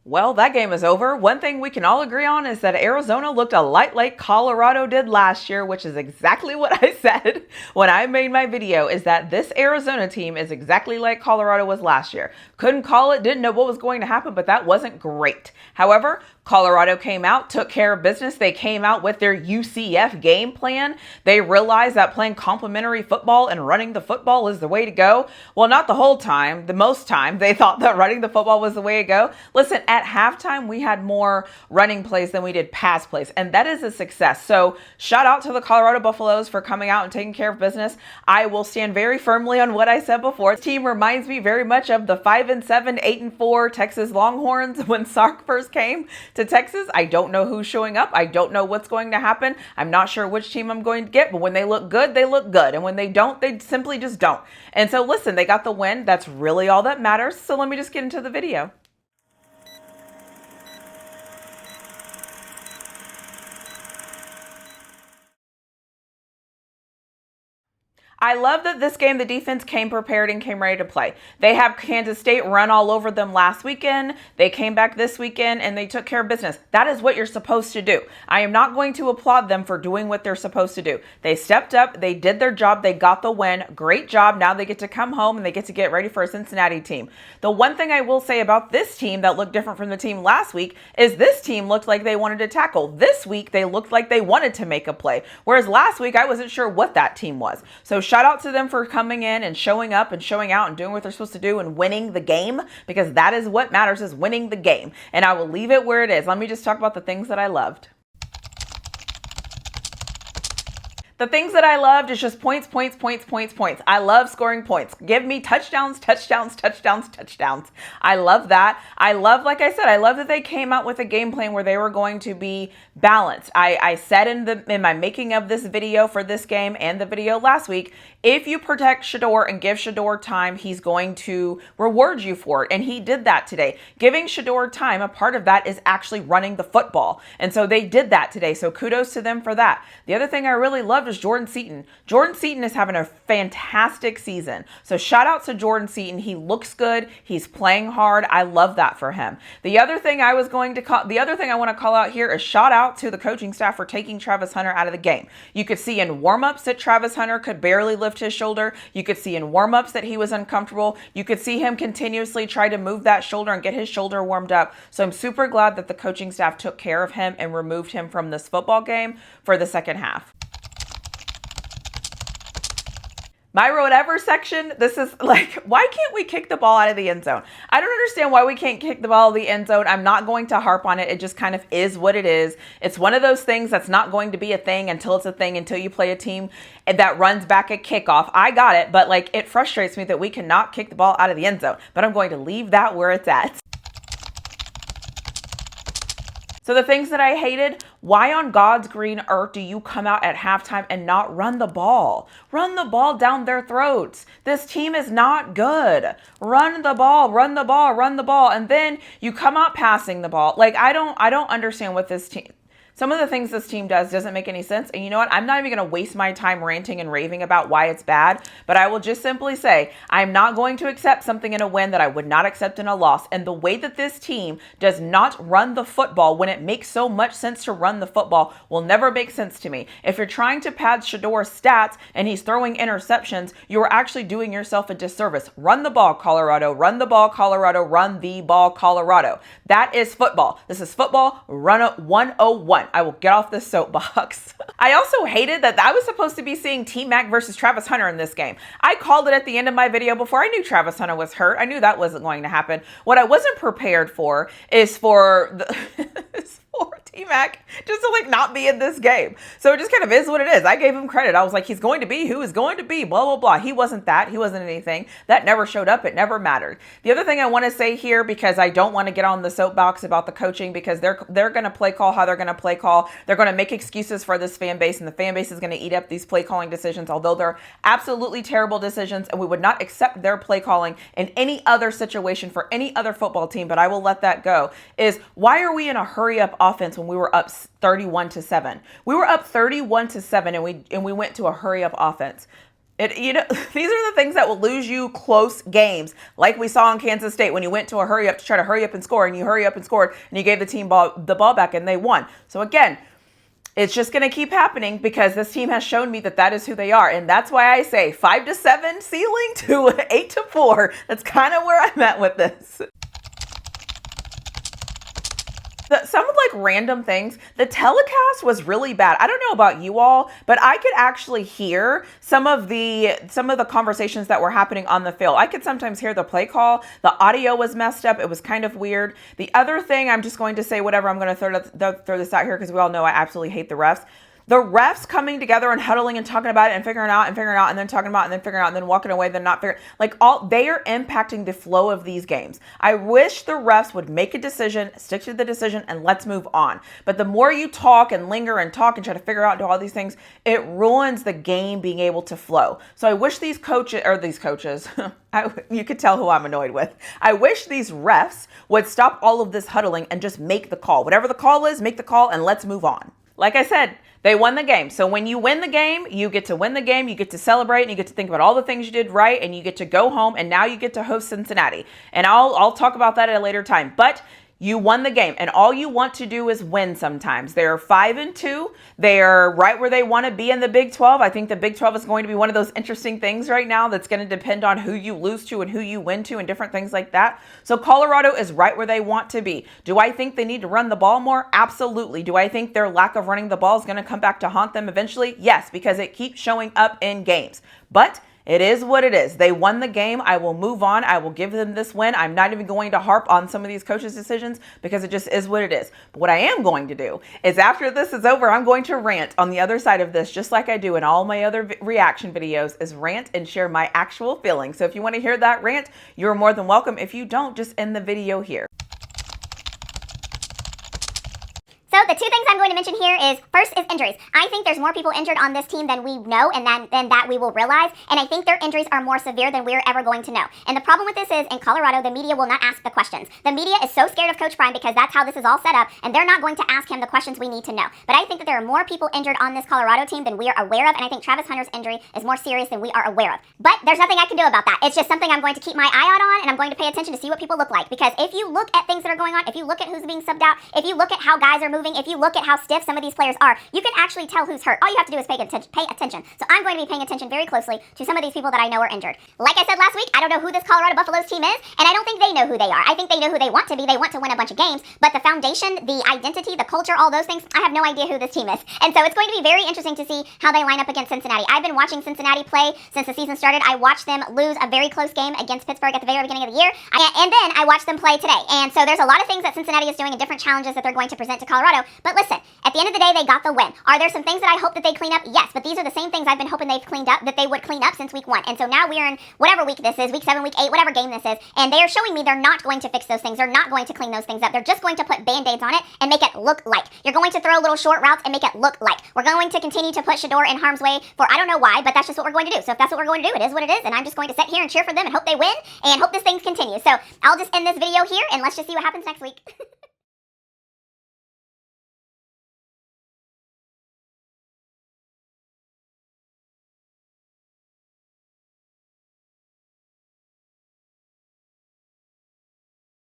Well, that game is over. One thing we can all agree on is that Arizona looked a lot like Colorado did last year, which is exactly what I said when I made my video, is that this Arizona team is exactly like Colorado was last year. Couldn't call it, didn't know what was going to happen, but that wasn't great. However, Colorado came out, took care of business. They came out with their UCF game plan. They realized that playing complementary football and running the football is the way to go. Well, not the whole time. The most time they thought that running the football was the way to go. Listen, at halftime, we had more running plays than we did pass plays, and that is a success. So shout out to the Colorado Buffaloes for coming out and taking care of business. I will stand very firmly on what I said before. This team reminds me very much of the 5-7, 8-4 Texas Longhorns when Sark first came to Texas. I don't know who's showing up. I don't know what's going to happen. I'm not sure which team I'm going to get, but when they look good, they look good. And when they don't, they simply just don't. And so listen, they got the win. That's really all that matters. So let me just get into the video. I love that this game, the defense came prepared and came ready to play. They have Kansas State run all over them last weekend. They came back this weekend and they took care of business. That is what you're supposed to do. I am not going to applaud them for doing what they're supposed to do. They stepped up. They did their job. They got the win. Great job. Now they get to come home and they get to get ready for a Cincinnati team. The one thing I will say about this team that looked different from the team last week is this team looked like they wanted to tackle. This week, they looked like they wanted to make a play. Whereas last week, I wasn't sure what that team was. So shout out to them for coming in and showing up and showing out and doing what they're supposed to do and winning the game, because that is what matters, is winning the game. And I will leave it where it is. Let me just talk about the things that I loved. The things that I loved is just points, points, points, points, points. I love scoring points. Give me touchdowns, touchdowns, touchdowns, touchdowns. I love that. I love, like I said, I love that they came out with a game plan where they were going to be balanced. I said in my making of this video for this game and the video last week, if you protect Shedeur and give Shedeur time, he's going to reward you for it. And he did that today. Giving Shedeur time, a part of that is actually running the football. And so they did that today. So kudos to them for that. The other thing I really loved was Jordan Seaton. Jordan Seaton is having a fantastic season. So shout out to Jordan Seaton. He looks good. He's playing hard. I love that for him. The other thing I want to call out here is shout out to the coaching staff for taking Travis Hunter out of the game. You could see in warmups that Travis Hunter could barely lift his shoulder. You could see in warmups that he was uncomfortable. You could see him continuously try to move that shoulder and get his shoulder warmed up. So I'm super glad that the coaching staff took care of him and removed him from this football game for the second half. My whatever section, this is like, why can't we kick the ball out of the end zone? I don't understand why we can't kick the ball out of the end zone. I'm not going to harp on it. It just kind of is what it is. It's one of those things that's not going to be a thing until it's a thing, until you play a team that runs back a kickoff. I got it, but like, it frustrates me that we cannot kick the ball out of the end zone. But I'm going to leave that where it's at. So the things that I hated, why on God's green earth do you come out at halftime and not run the ball? Run the ball down their throats. This team is not good. Run the ball, run the ball, run the ball. And then you come out passing the ball. Like, I don't understand what this team... Some of the things this team does doesn't make any sense. And you know what? I'm not even going to waste my time ranting and raving about why it's bad. But I will just simply say, I'm not going to accept something in a win that I would not accept in a loss. And the way that this team does not run the football when it makes so much sense to run the football will never make sense to me. If you're trying to pad Shedeur's stats and he's throwing interceptions, you are actually doing yourself a disservice. Run the ball, Colorado. Run the ball, Colorado. Run the ball, Colorado. That is football. This is football. Run a 101. I will get off this soapbox. I also hated that I was supposed to be seeing T-Mac versus Travis Hunter in this game. I called it at the end of my video before I knew Travis Hunter was hurt. I knew that wasn't going to happen. What I wasn't prepared for is for T-Mac just to like not be in this game. So it just kind of is what it is. I gave him credit. I was like, he's going to be who is going to be, blah, blah, blah. He wasn't that. He wasn't anything. That never showed up. It never mattered. The other thing I want to say here, because I don't want to get on the soapbox about the coaching, because they're going to play call how they're going to play call. They're going to make excuses for this fan base, and the fan base is going to eat up these play calling decisions, although they're absolutely terrible decisions, and we would not accept their play calling in any other situation for any other football team, but I will let that go, is why are we in a hurry up offense when we were up 31-7? We were up 31-7 and we went to a hurry up offense. These are the things that will lose you close games, like we saw in Kansas State when you went to a hurry up to try to hurry up and score, and you hurry up and scored, and you gave the team the ball back, and they won. So again, it's just going to keep happening because this team has shown me that is who they are. And that's why I say 5-7 ceiling to 8-4. That's kind of where I'm at with this. Some of like random things, the telecast was really bad. I don't know about you all, but I could actually hear some of the conversations that were happening on the field. I could sometimes hear the play call. The audio was messed up. It was kind of weird. The other thing, I'm just going to say whatever. I'm going to throw this out here because we all know I absolutely hate the refs. The refs coming together and huddling and talking about it and figuring out and then talking about it and then figuring out and then walking away, then not figuring, they are impacting the flow of these games. I wish the refs would make a decision, stick to the decision, and let's move on. But the more you talk and linger and talk and try to figure out and do all these things, it ruins the game being able to flow. So I wish these coaches, you could tell who I'm annoyed with. I wish these refs would stop all of this huddling and just make the call. Whatever the call is, make the call and let's move on. Like I said, they won the game. So when you win the game, you get to win the game, you get to celebrate, and you get to think about all the things you did right, and you get to go home, and now you get to host Cincinnati. And I'll talk about that at a later time. But you won the game, and all you want to do is win sometimes. They're 5-2. They're right where they want to be in the Big 12. I think the Big 12 is going to be one of those interesting things right now that's going to depend on who you lose to and who you win to and different things like that. So Colorado is right where they want to be. Do I think they need to run the ball more? Absolutely. Do I think their lack of running the ball is going to come back to haunt them eventually? Yes, because it keeps showing up in games. But it is what it is. They won the game. I will move on. I will give them this win. I'm not even going to harp on some of these coaches' decisions because it just is what it is. But what I am going to do is after this is over, I'm going to rant on the other side of this, just like I do in all my other reaction videos, is rant and share my actual feelings. So if you want to hear that rant, you're more than welcome. If you don't, just end the video here. So the two things I'm going to mention here is, first is injuries. I think there's more people injured on this team than we know and than that we will realize, and I think their injuries are more severe than we're ever going to know. And the problem with this is, in Colorado, the media will not ask the questions. The media is so scared of Coach Prime because that's how this is all set up, and they're not going to ask him the questions we need to know. But I think that there are more people injured on this Colorado team than we are aware of, and I think Travis Hunter's injury is more serious than we are aware of. But there's nothing I can do about that. It's just something I'm going to keep my eye out on, and I'm going to pay attention to see what people look like. Because if you look at things that are going on, if you look at who's being subbed out, if you look at how guys are moving, if you look at how stiff some of these players are, you can actually tell who's hurt. All you have to do is pay attention. So I'm going to be paying attention very closely to some of these people that I know are injured. Like I said last week, I don't know who this Colorado Buffaloes team is, and I don't think they know who they are. I think they know who they want to be. They want to win a bunch of games, but the foundation, the identity, the culture, all those things, I have no idea who this team is. And so it's going to be very interesting to see how they line up against Cincinnati. I've been watching Cincinnati play since the season started. I watched them lose a very close game against Pittsburgh at the very beginning of the year, and then I watched them play today. And so there's a lot of things that Cincinnati is doing and different challenges that they're going to present to Colorado. But listen, at the end of the day, they got the win. Are there some things that I hope that they clean up? Yes, but these are the same things I've been hoping they've cleaned up, that they would clean up since week 1. And so now we're in whatever week this is, week 7, week 8, whatever game this is, and they are showing me they're not going to fix those things. They're not going to clean those things up. They're just going to put Band-Aids on it and make it look like. You're going to throw little short routes and make it look like. We're going to continue to put Shador in harm's way for I don't know why, but that's just what we're going to do. So if that's what we're going to do, it is what it is, and I'm just going to sit here and cheer for them and hope they win and hope this thing continues. So I'll just end this video here, and let's just see what happens next week.